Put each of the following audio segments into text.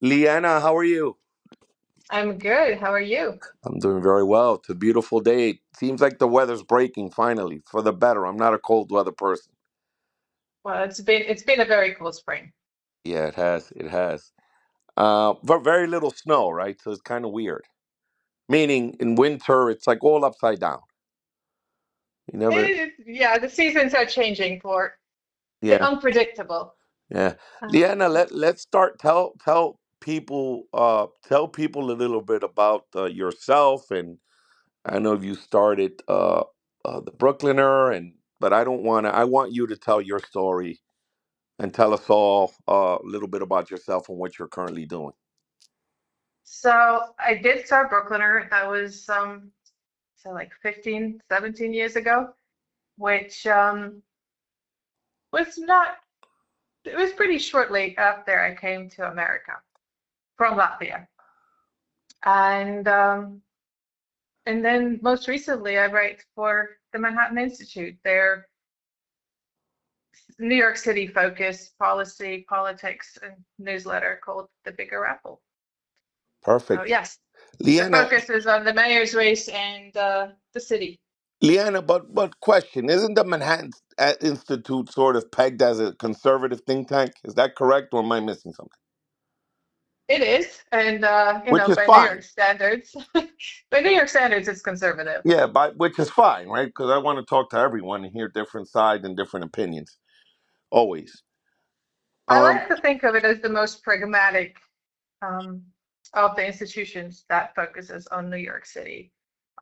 Liena, how are you? I'm good. How are you? I'm doing very well. It's a beautiful day. It seems like the weather's breaking finally for the better. I'm not a cold weather person. Well, it's been a very cool spring. Yeah, it has. It has. Very little snow, right? So it's kind of weird. Meaning in winter, it's like all upside down. You never. Yeah, the seasons are changing for the Yeah, unpredictable. yeah. Uh, Liena, let's start. Tell people a little bit about yourself, and I know you started the Brooklyner, and but I don't want to. I want you to tell your story and tell us all a little bit about yourself and what you're currently doing. so I did start Bklyner. That was so like 15, 17 years ago, which was not. It was pretty shortly after I came to America from Latvia, and um, and then most recently I write for the Manhattan Institute. They're New York City focused policy, politics, and newsletter called The Bigger Apple. So Perfect, yes, the Leanna. focus is on the mayor's race and the city. Leanna, but question: Isn't the Manhattan Institute sort of pegged as a conservative think tank? Is that correct, or am I missing something? It is, and Which is by New fine. York standards, by New York standards, it's conservative. Yeah, but which is fine, right? Because I want to talk to everyone and hear different sides and different opinions. Always. I Um, like to think of it as the most pragmatic um, of the institutions that focuses on New York City.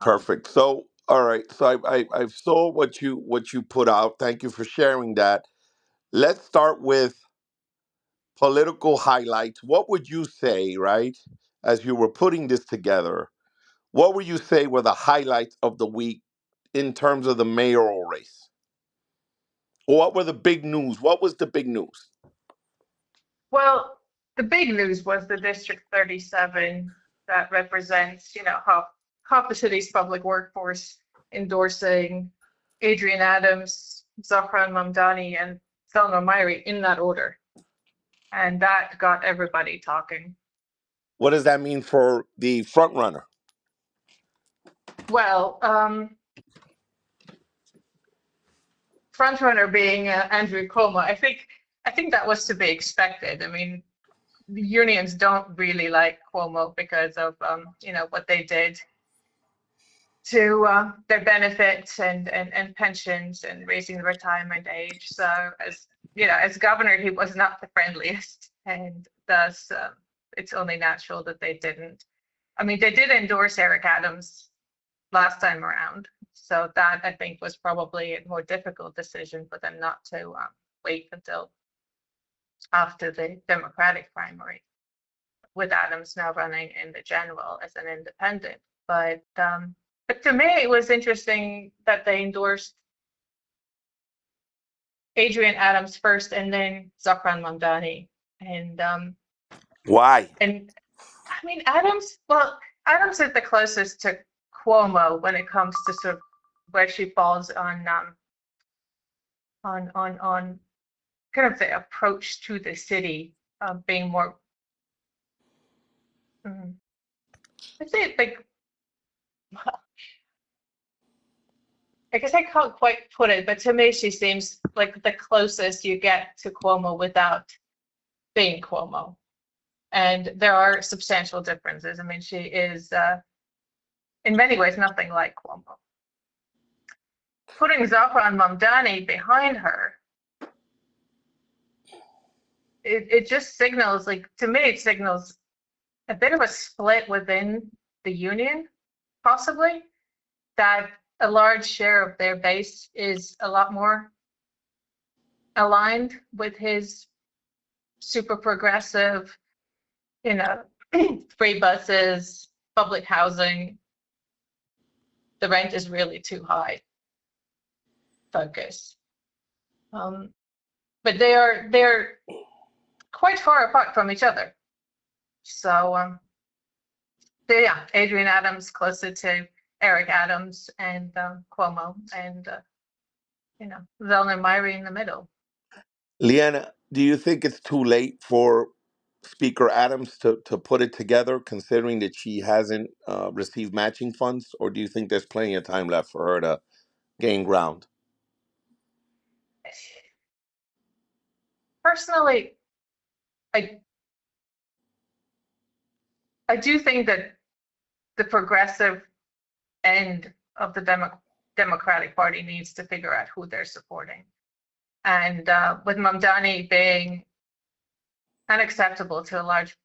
Um, Perfect. So, all right. So I saw what you put out. Thank you for sharing that. Let's start with political highlights. What would you say, right, as you were putting this together? What would you say were the highlights of the week in terms of the mayoral race? Or what were the big news? What was the big news? well, the big news was the District 37 that represents, half the city's public workforce endorsing Adrian Adams, Zahran Mamdani, and Selma Myri in that order. And that got everybody talking. What does that mean for the front runner? Well, frontrunner being Andrew Cuomo, I think that was to be expected. I mean, the unions don't really like Cuomo because of what they did to their benefits and pensions and raising the retirement age. So as governor, he was not the friendliest, and thus it's only natural that they didn't. I mean, they did endorse Eric Adams last time around, so that I think was probably a more difficult decision for them not to wait until after the Democratic primary, with Adams now running in the general as an independent. But to me, it was interesting that they endorsed Adrian Adams first and then Zahran Mamdani. And Why? and I mean Adams is the closest to Cuomo when it comes to sort of where she falls on kind of the approach to the city, being more mm, I'd say like I guess I can't quite put it, but to me she seems like the closest you get to Cuomo without being Cuomo. And there are substantial differences. I mean, she is in many ways nothing like Cuomo. Putting Zafran Mamdani behind her, it just signals, like, to me, it signals a bit of a split within the union, possibly, that a large share of their base is a lot more aligned with his super progressive, you know, free buses, public housing, the rent is really too high focus. Um, but they're quite far apart from each other. So yeah, Adrian Adams closer to Eric Adams and Cuomo, and Zelner Myrie in the middle. Leanna, do you think it's too late for Speaker Adams to put it together, considering that she hasn't received matching funds, or do you think there's plenty of time left for her to gain ground? Personally, I I do think that the progressive end of the Democratic Party needs to figure out who they're supporting. And with Mamdani being unacceptable to a large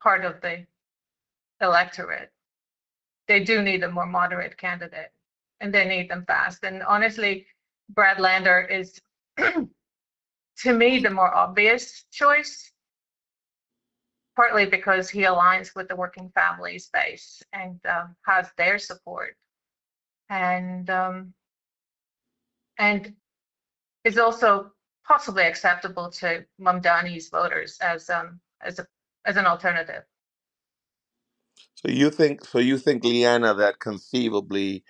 part of the electorate, they do need a more moderate candidate, and they need them fast. And honestly, Brad Lander is, to me, the more obvious choice, partly because he aligns with the working family space and has their support, and and is also possibly acceptable to Mamdani's voters as an alternative. So you think, Leanna, that conceivably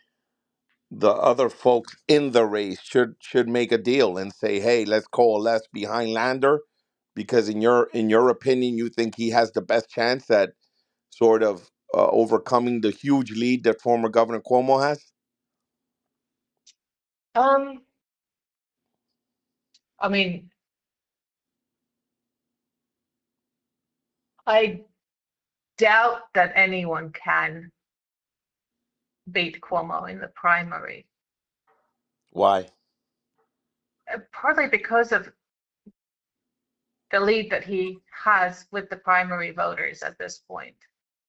the other folks in the race should make a deal and say, hey, let's coalesce behind Lander, because in your opinion, you think he has the best chance at sort of overcoming the huge lead that former Governor Cuomo has? Um, I mean, I doubt that anyone can beat Cuomo in the primary, Why? partly because of the lead that he has with the primary voters at this point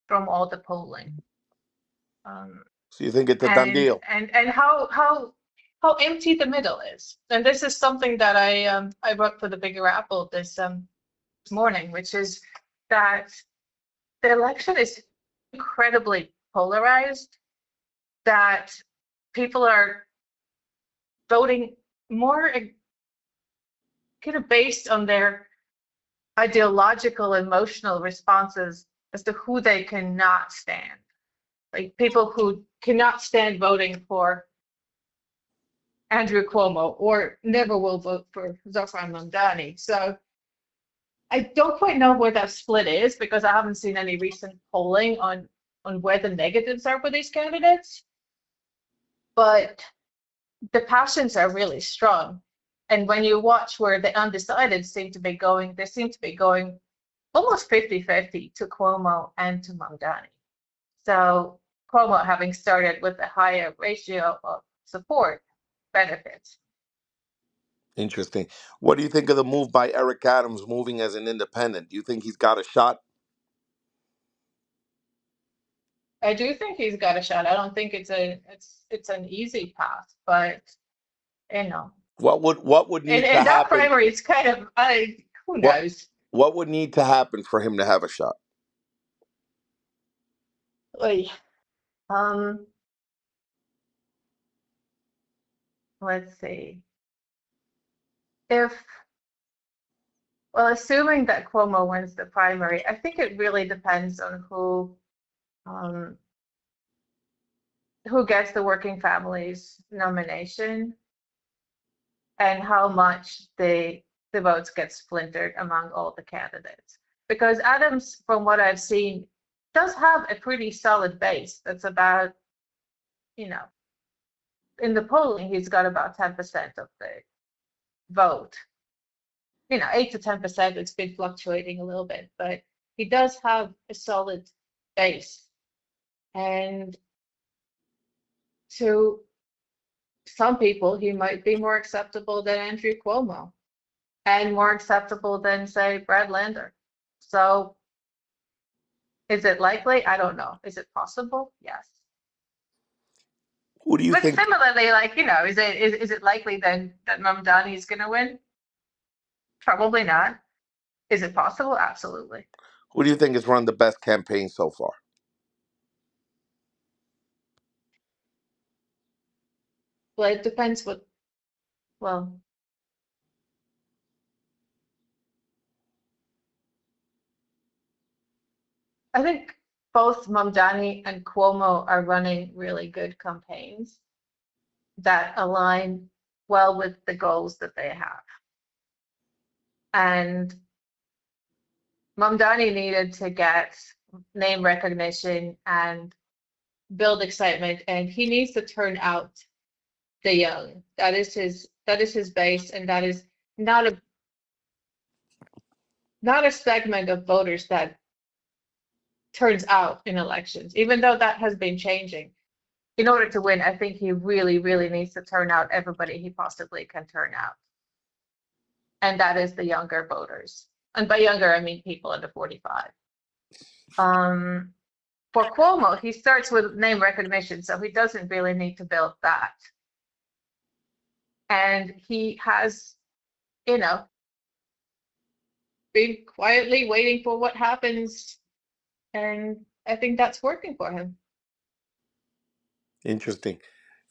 from all the polling. Um, So you think it's a done and deal? and how empty the middle is. And this is something that I wrote for the Bigger Apple this morning, which is that the election is incredibly polarized, that people are voting more kind of based on their ideological, emotional responses as to who they cannot stand. Like people who cannot stand voting for Andrew Cuomo or never will vote for Zafran Mamdani. So I don't quite know where that split is because I haven't seen any recent polling on where the negatives are for these candidates. But the passions are really strong. And when you watch where the undecided seem to be going, they seem to be going almost 50-50 to Cuomo and to Mamdani. So Cuomo, having started with a higher ratio of support, benefits. Interesting. What do you think of the move by Eric Adams moving as an independent? Do you think he's got a shot? I do think he's got a shot. I don't think it's an easy path, but you know, What would in, need to in that happen? primary, it's kind of who What knows? what would need to happen for him to have a shot? Like, um, let's see. If Well, assuming that Cuomo wins the primary, I think it really depends on um, who gets the working families nomination and how much the votes get splintered among all the candidates. Because Adams, from what I've seen, does have a pretty solid base. That's about, you know, in the polling, he's got about 10% of the vote. 8 to 10%, it's been fluctuating a little bit, but he does have a solid base. And to some people, he might be more acceptable than Andrew Cuomo and more acceptable than, say, Brad Lander. So is it likely? I don't know. Is it possible? Yes. Who do you But think? similarly, is it likely then that Mamdani is going to win? Probably not. Is it possible? Absolutely. Who do you think has run the best campaign so far? Well, it depends well, I think both Mamdani and Cuomo are running really good campaigns that align well with the goals that they have. And Mamdani needed to get name recognition and build excitement, and he needs to turn out the young. That is his base, and that is not a not a segment of voters that turns out in elections, even though that has been changing. In order to win, I think he really, really needs to turn out everybody he possibly can turn out. And that is the younger voters. And by younger, I mean people under 45. Um, for Cuomo, he starts with name recognition, so he doesn't really need to build that. And he has, you know, been quietly waiting for what happens, and I think that's working for him. Interesting.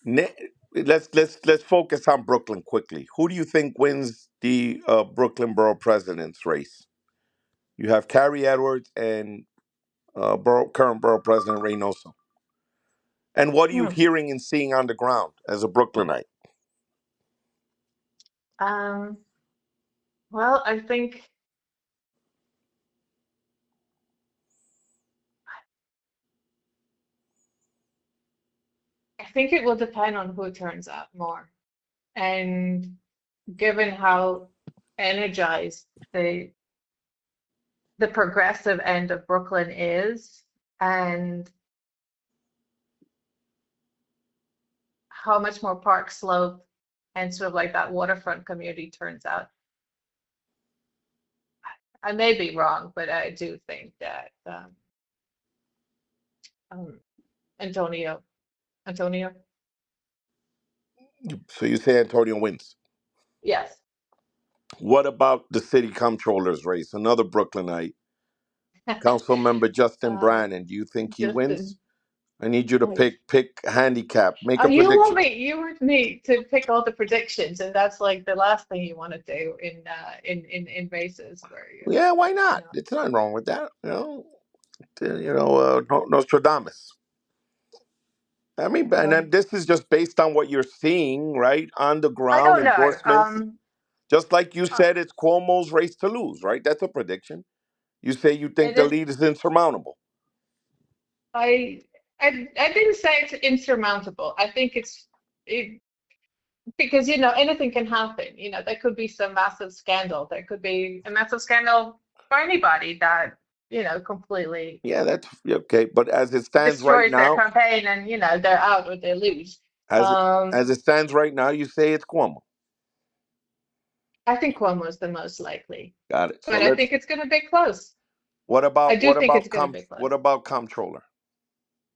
Ne- let's focus on Brooklyn quickly. Who do you think wins the Brooklyn Borough President's race? You have Carrie Edwards and current Borough President Reynoso. And what are you Hmm. hearing and seeing on the ground as a Brooklynite? Um, well, I think it will depend on who turns up more. And given how energized the the progressive end of Brooklyn is, and how much more Park Slope and sort of like that waterfront community turns out. I may be wrong, but I do think that um, Antonio, Antonio, So you say Antonio wins. yes, What about the city comptroller's race? Another Brooklynite, Councilmember Justin uh, Brannan. Do you think he wins? Justin. I need you to I, pick handicap. Make a you want prediction. me to pick all the predictions, and that's like the last thing you want to do in races where Yeah, why you not? know. It's nothing wrong with that. Nostradamus. I mean, and then Um, this is just based on what you're seeing, right, on the I ground, don't know. endorsements. Just like you Uh, said, it's Cuomo's race to lose, right? That's a prediction. You say you think it the is. lead is insurmountable. I, I didn't say it's insurmountable. I think it, because anything can happen. There could be some massive scandal. There could be a massive scandal for anybody that completely Yeah, that's okay. But as it stands right destroys their now, campaign, and they're out or they lose. as it Um, as it stands right now, you say it's Cuomo. I think Cuomo is the most likely, Got it. So but I let's. think it's going to be close. What I about do what think about it's going to be what close. about comptroller?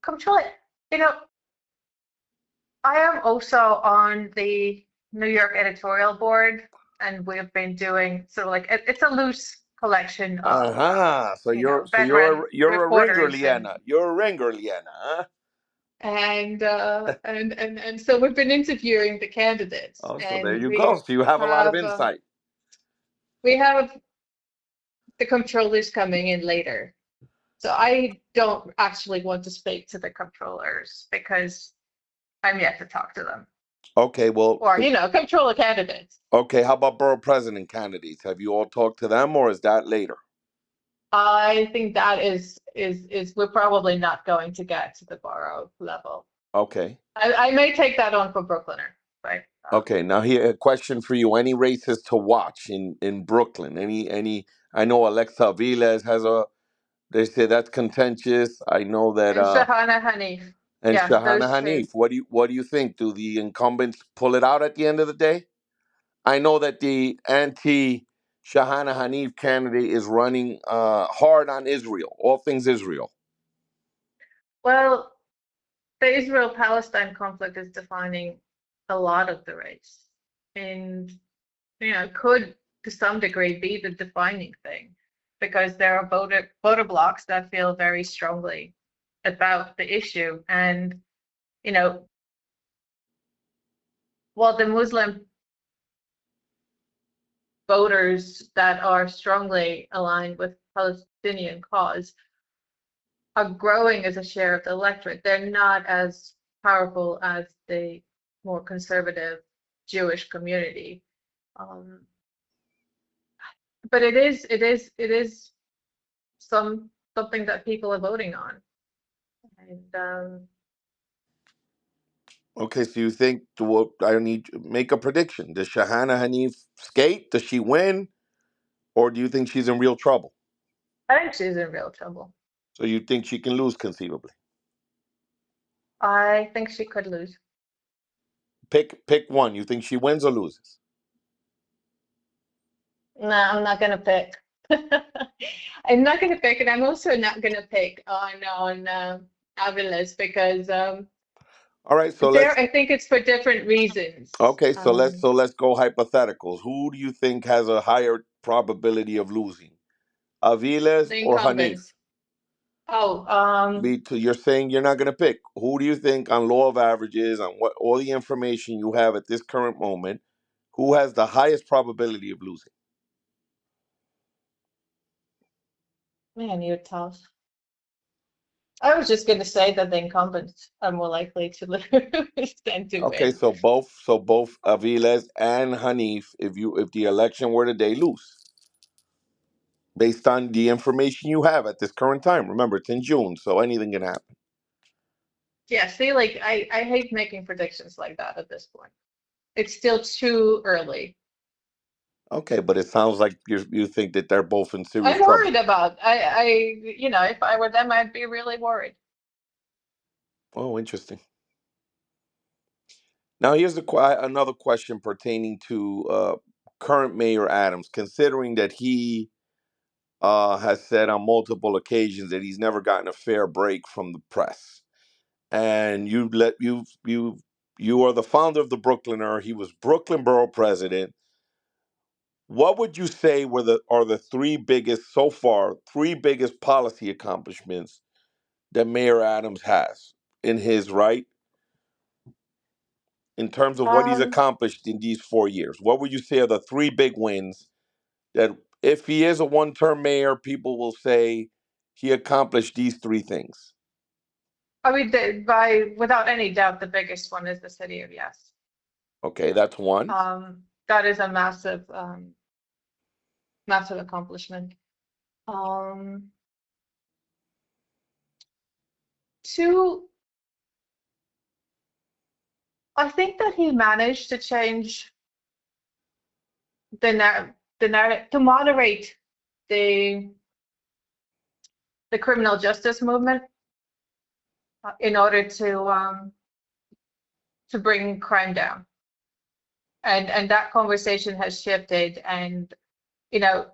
Control it. You know, I am also on the New York editorial board, and we've been doing sort of like it's a loose collection of Uh-huh. So veteran you're a ringer, reporters Liena. You're a ringer, Liena, huh? and so we've been interviewing the candidates, Oh, so there and you go. So you have a lot of have um, insight. we have the controllers coming in later. So I don't actually want to speak to the controllers because I'm yet to talk to them, Okay, well, or controller candidates. okay. How about borough president candidates? Have you all talked to them, or is that later? I think that is we're probably not going to get to the borough level. Okay. I may take that on for Brooklyner, but Okay. Now here a question for you. Any races to watch in Brooklyn? Any? I know Alexa Viles has a. They say that's contentious. I know that and Shahana Hanif, and yes, Shahana those two. Hanif. What do you think? Do the incumbents pull it out at the end of the day? I know that the anti Shahana Hanif candidate is running hard on Israel, all things Israel. Well, the Israel-Palestine conflict is defining a lot of the race, and could to some degree be the defining thing, because there are voter blocks that feel very strongly about the issue, and you know while the Muslim voters that are strongly aligned with Palestinian cause are growing as a share of the electorate, they're not as powerful as the more conservative Jewish community. Um, but it is something that people are voting on. And Okay, so you think I need to make a prediction? Does Shahana Hanif skate? Does she win, or do you think she's in real trouble? I think she's in real trouble. So you think she can lose conceivably? I think she could lose. Pick one. You think she wins or loses? No, I'm not gonna pick. I'm not gonna pick, and I'm also not gonna pick on Aviles because All right, so there let's I think it's for different reasons. okay, so let's go hypotheticals. Who do you think has a higher probability of losing, Aviles The or Hanif? incumbents. Oh, You're saying you're not going to pick. Who do you think, on law of averages, on what all the information you have at this current moment, who has the highest probability of losing? man, you're tough. I was just gonna say that the incumbents are more likely to lose than to Okay, win. so both Aviles and Hanif, if the election were today, lose based on the information you have at this current time. Remember, it's in June, so anything can happen. Yeah, see, like I hate making predictions like that at this point. It's still too early. Okay, but it sounds like you think that they're both in serious I'm trouble. worried about. If I were them, I'd be really worried. Oh, interesting. Now, here's another question pertaining to current Mayor Adams, considering that he has said on multiple occasions that he's never gotten a fair break from the press. And you are the founder of the Brooklyner. He was Brooklyn Borough President. What would you say are the three biggest policy accomplishments that Mayor Adams has in his right in terms of what he's Um, accomplished in these 4 years? What would you say are the three big wins that if he is a one-term mayor, people will say he accomplished these three things? I mean, by without any doubt, the biggest one is the city of Yes. Okay, that's one. That is a massive accomplishment. Um, Two, I think that he managed to change the narrative to moderate the the criminal justice movement in order to bring crime down. And that conversation has shifted. And you know,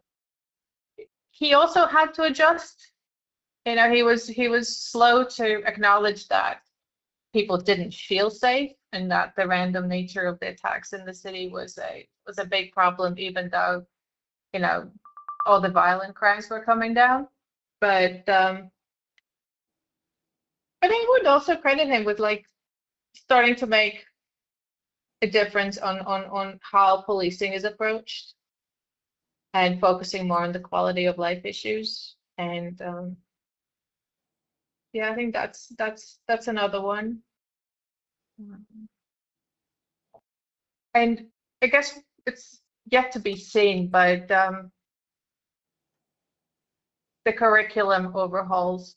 he also had to adjust. He was slow to acknowledge that people didn't feel safe and that the random nature of the attacks in the city was a big problem, even though you know all the violent crimes were coming down. But but I would also credit him with like starting to make a difference on how policing is approached and focusing more on the quality of life issues. And yeah, I think that's another one. And I guess it's yet to be seen, but the curriculum overhauls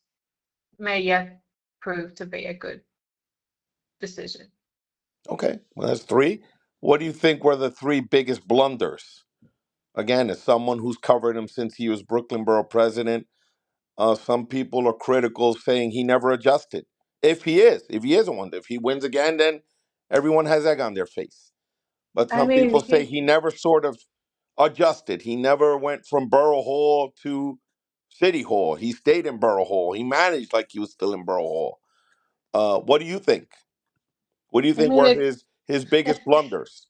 may yet prove to be a good decision. Okay, well, that's three. What do you think were the three biggest blunders? Again, as someone who's covered him since he was Brooklyn Borough President, some people are critical, saying he never adjusted. If he is a wonder, if he wins again, then everyone has egg on their face. But I some mean, people say he, he never sort of adjusted. He never went from Borough Hall to City Hall. He stayed in Borough Hall. He managed like he was still in Borough Hall. What do you think? What do you I think mean were it. his biggest blunders?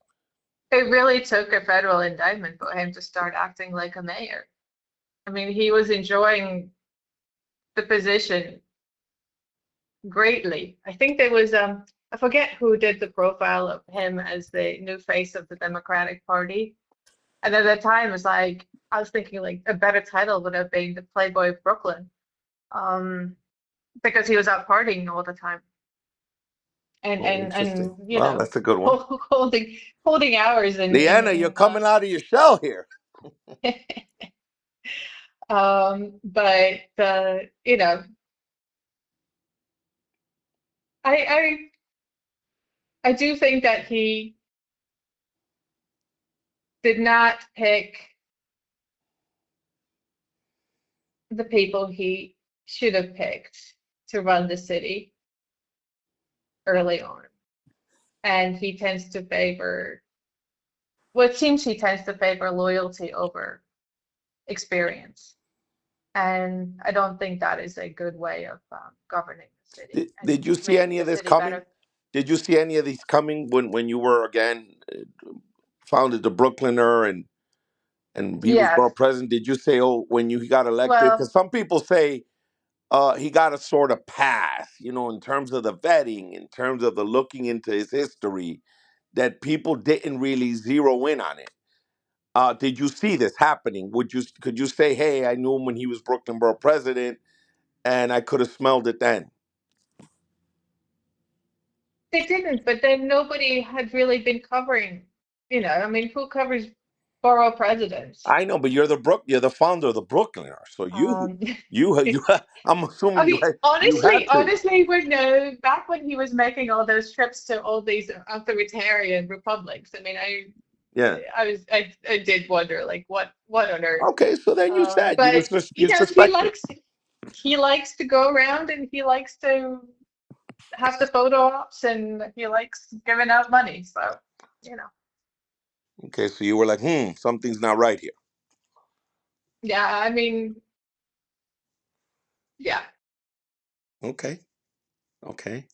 It really took a federal indictment for him to start acting like a mayor. I mean, he was enjoying the position greatly. I think there was I forget who did the profile of him as the new face of the Democratic Party. And at the time, it was like I was thinking like a better title would have been the Playboy of Brooklyn, um, because he was out partying all the time and Oh, and interesting. and Well, that's a good one. holding hours in Leanna, you're coming out of your shell here. But I I do think that he did not pick the people he should have picked to run the city early on. And he tends to favor, well, it seems he tends to favor loyalty over experience. And I don't think that is a good way of governing the city and Did you see making any the of this city coming? better. Did you see any of these coming when you were again founded the Brooklyner and he was Yes. brought president? Did you say, oh, when he got elected? Well, Because some people say he got a sort of pass, in terms of the vetting, in terms of the looking into his history, that people didn't really zero in on it. Did you see this happening? Could you say, hey, I knew him when he was Brooklyn Borough president, and I could have smelled it then? they didn't, but then nobody had really been covering, I mean, who covers borough presidents? I know, but you're the founder of the Brooklyner, so Um, you. I'm assuming I mean, you had to. when back when he was making all those trips to all these authoritarian republics, I mean, Yeah. I did wonder like what on earth. Okay, so then you said But you he suspected. likes to go around and he likes to have the photo ops and he likes giving out money. So, you know, Okay, so you were like, something's not right here. yeah, I mean, yeah. Okay, okay.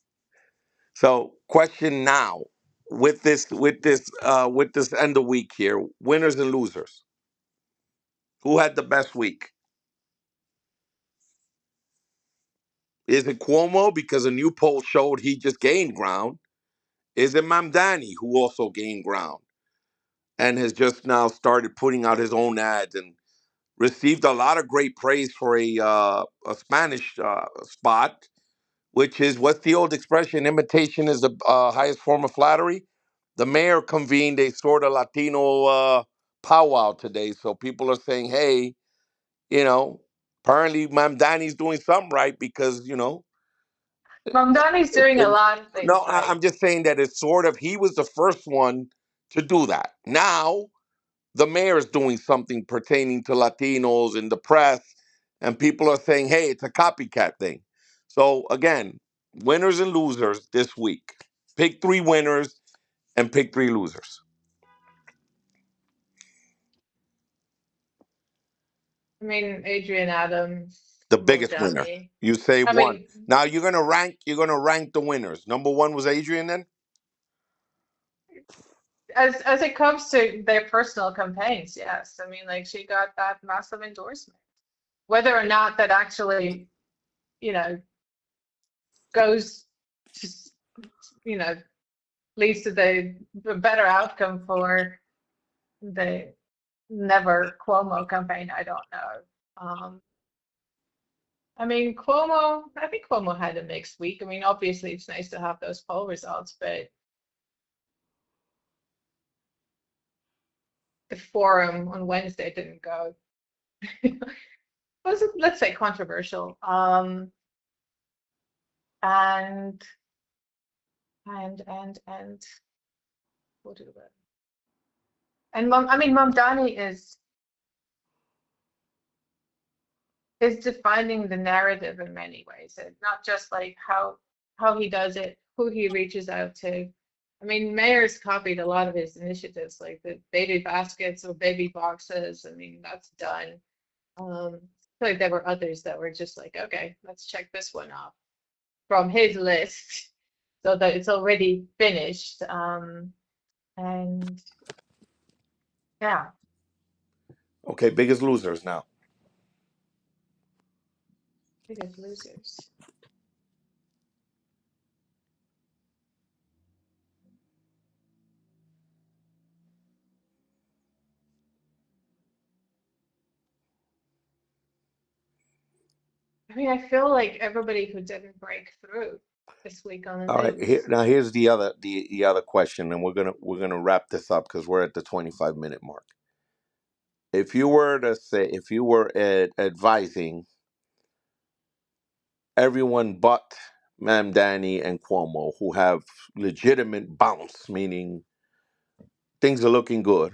So, question now, with this end of week here, winners and losers. Who had the best week? Is it Cuomo because a new poll showed he just gained ground? Is it Mamdani who also gained ground and has just now started putting out his own ads and received a lot of great praise for a Spanish spot, which is what's the old expression? Imitation is the highest form of flattery. The mayor convened a sort of Latino powwow today, so people are saying, "Hey, you know, apparently Mam Danny's doing something right because Mamdani's doing a and- lot of no, things right. I'm just saying that it's sort of he was the first one to do that. Now the mayor is doing something pertaining to Latinos in the press, and people are saying, "Hey, it's a copycat thing." So again, winners and losers this week. Pick three winners and pick three losers. I mean, Adrian Adams, The biggest winner. Mamdani. You say I one. mean, Now you're gonna rank. You're gonna rank the winners. Number one was Adrian. Then as it comes to their personal campaigns, yes. I mean, like she got that massive endorsement. Whether or not that actually, you know, goes to, you know, leads to the better outcome for the never Cuomo campaign, I don't know. I mean, I think Cuomo had a mixed week. I mean, obviously it's nice to have those poll results, but the forum on Wednesday didn't go. Was, let's say, controversial. And and what did it? And I mean, Mamdani is defining the narrative in many ways. And not just like how he does it, who he reaches out to. I mean, Mayor's copied a lot of his initiatives, like the baby baskets or baby boxes. I mean, that's done. I feel like there were others that were just like, okay, let's check this one off from his list so that it's already finished. And yeah, okay, biggest losers now. biggest losers. I mean, I feel like everybody who didn't break through this week on the All right. Here, news. now here's the other question, and we're gonna wrap this up because we're at the 25-minute mark. If you were to say, if you were advising everyone but Ma'am Danny and Cuomo, who have legitimate bounce, meaning things are looking good,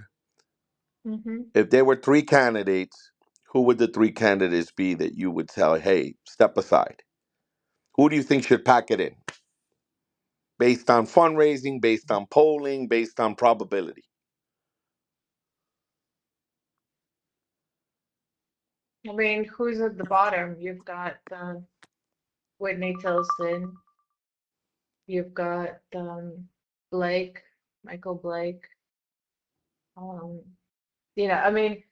Hmm. if there were three candidates, who would the three candidates be that you would tell, hey, step aside? Who do you think should pack it in? Based on fundraising, based on polling, based on probability? I mean, who's at the bottom? You've got Whitney Tilson. You've got Blake, Michael Blake. Um, I mean,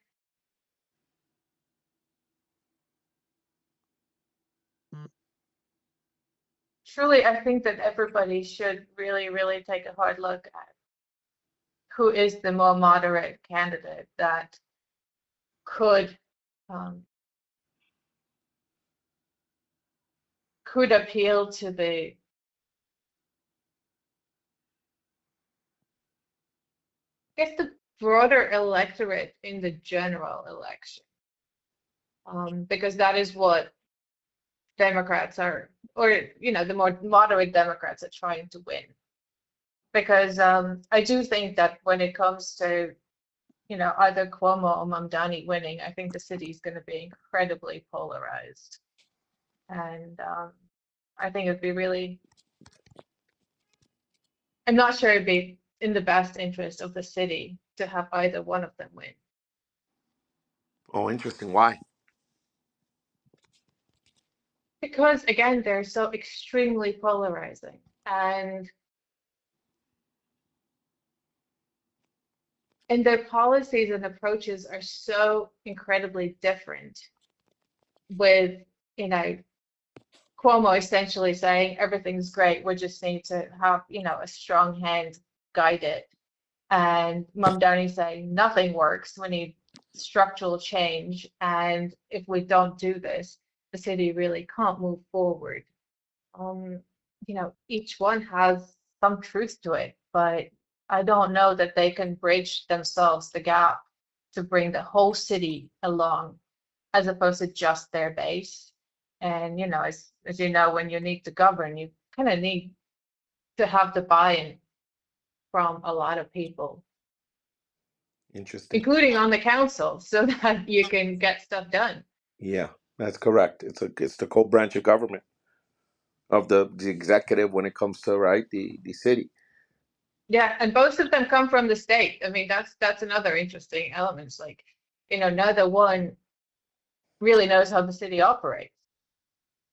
truly, I think that everybody should really, really take a hard look at who is the more moderate candidate that could um, could appeal to the broader electorate in the general election, because that is what Democrats are, or the more moderate Democrats are trying to win. Because I do think that when it comes to either Cuomo or Mamdani winning, I think the city is going to be incredibly polarized, and I think it'd be really. I'm not sure it'd be in the best interest of the city to have either one of them win. Oh, interesting. Why? Because again, they're so extremely polarizing, and their policies and approaches are so incredibly different. With you know Cuomo essentially saying everything's great, we just need to have a strong hand guide it, and Mamdani saying nothing works, we need structural change, and if we don't do this, the city really can't move forward. um, each one has some truth to it, but I don't know that they can bridge themselves the gap to bring the whole city along, as opposed to just their base. And as you know, when you need to govern, you kind of need to have the buy-in from a lot of people, Interesting. including on the council, so that you can get stuff done. Yeah, that's correct. It's the co-branch of government of the executive when it comes to right the city. Yeah, and both of them come from the state. I mean, that's another interesting element. It's like, neither one really knows how the city operates.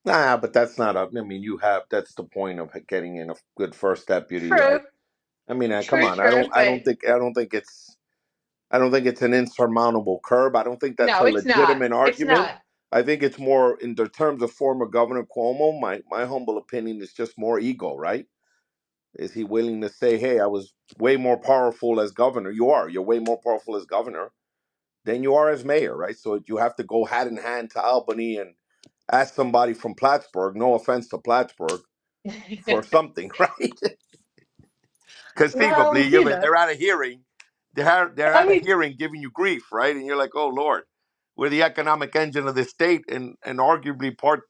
Nah, but that's not a. I mean, you have that's the point of getting in a good first deputy, right? True, I mean, come true, on. I don't. true, I don't but think. I don't think it's. I don't think it's an insurmountable curb. I don't think that's no, a it's not. legitimate It's argument. not. I think it's more in the terms of former Governor Cuomo. My humble opinion is just more ego, right? Is he willing to say, "Hey, I was way more powerful as governor"? You are. You're way more powerful as governor than you are as mayor, right? So you have to go hat in hand to Albany and ask somebody from Plattsburgh. No offense to Plattsburgh for something, right? Conceivably, Well, they're at a hearing, they're I at a mean, hearing giving you grief, right? And you're like, oh Lord, we're the economic engine of the state and arguably part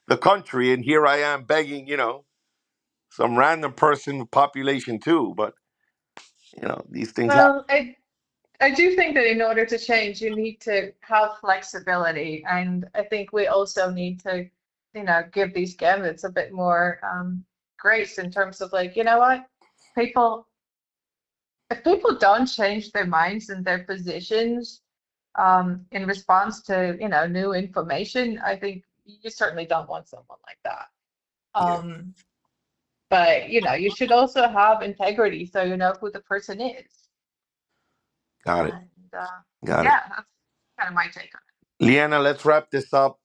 the country, and here I am begging, some random person with population too, but these things happen. well, I do think that in order to change, you need to have flexibility, and I think we also need to, give these candidates a bit more grace in terms of like, you know what, people, if people don't change their minds and their positions in response to, new information, I think you certainly don't want someone like that. Yeah, Um, but you should also have integrity, so you know who the person is. got it, And got it. yeah, that's kind of my take Liana, let's wrap this up.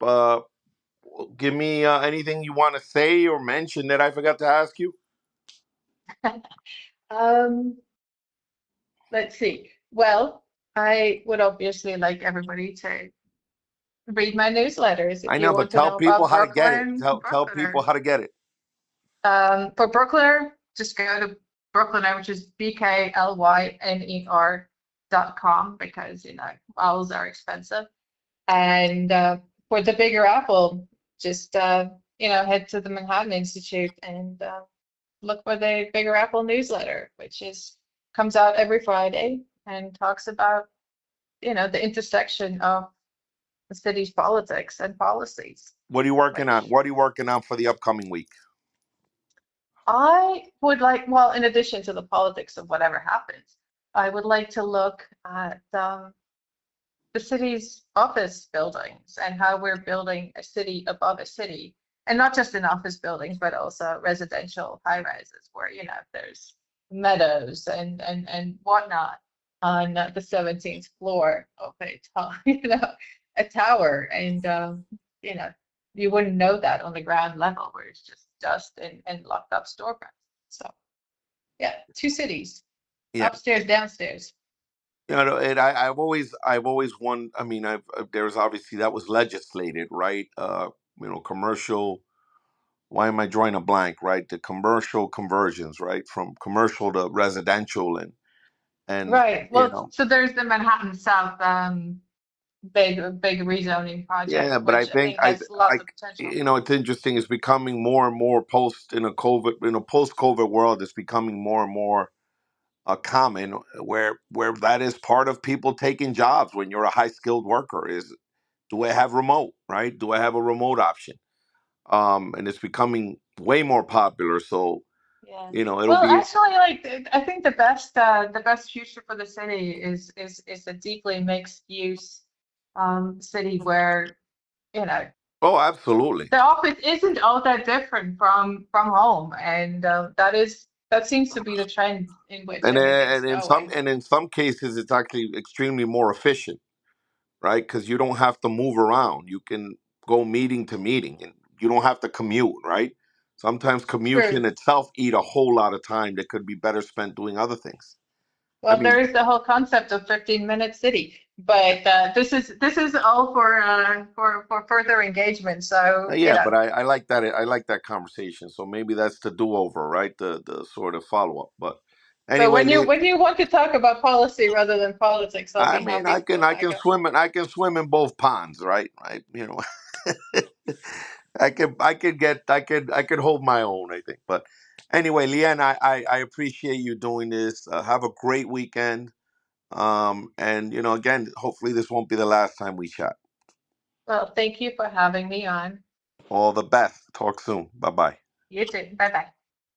Give me anything you want to say or mention that I forgot to ask you. on it. Let's see. Well, I would obviously like everybody to read my newsletters if I you know, but want to tell know people about how to get it. Brooklyn, Tell people Brooklyner. how to get it. For Brooklyner, just go to Brooklyner, which is Bklyner. .com because vowels are expensive. And for the Bigger Apple, just head to the Manhattan Institute and look for the Bigger Apple newsletter, which is comes out every Friday and talks about the intersection of the city's politics and policies, What are you working on? which What are you working on for the upcoming week? I would like, well, in addition to the politics of whatever happens, I would like to look at the city's office buildings and how we're building a city above a city, and not just in office buildings, but also residential high rises where there's meadows and whatnot on the 17th floor of a tower, and you know you wouldn't know that on the ground level where it's just dust and locked up storefronts. So yeah, two cities, Yeah. upstairs, downstairs. And I've always won. I mean, there's obviously that was legislated, right? Commercial. Why am I drawing a blank? Right, the commercial conversions, right, from commercial to residential, and Right. you Well, know, so there's the Manhattan South big rezoning project, yeah. But I which I think think has I lots of potential. it's interesting. It's becoming more and more post COVID world. It's becoming more and more common where that is part of people taking jobs when you're a high skilled worker is do I have remote, right? Do I have a remote option? And it's becoming way more popular. So Yeah. it'll Well, be actually, I think the best future for the city is a deeply mixed use city where you know oh, absolutely. the office isn't all that different from home, and that seems to be the trend in which everything's going. And in some cases, it's actually extremely more efficient, right? Because you don't have to move around. You can go meeting to meeting, and you don't have to commute, right? Sometimes commutes True. in itself eat a whole lot of time that could be better spent doing other things. I Well, mean, there is the whole concept of 15-minute city, but this is all for further engagement. So, yeah, but I like that. I like that conversation. So maybe that's the do over, right? The sort of follow up. But but anyway, when you want to talk about policy rather than politics, I'll I be mean, happy to go back up. I can swim in both ponds, right? I could hold my own. I think. But anyway, Leanne, I appreciate you doing this. Have a great weekend. And again, hopefully this won't be the last time we chat. Well, thank you for having me on. All the best. Talk soon. Bye bye. You too. Bye bye.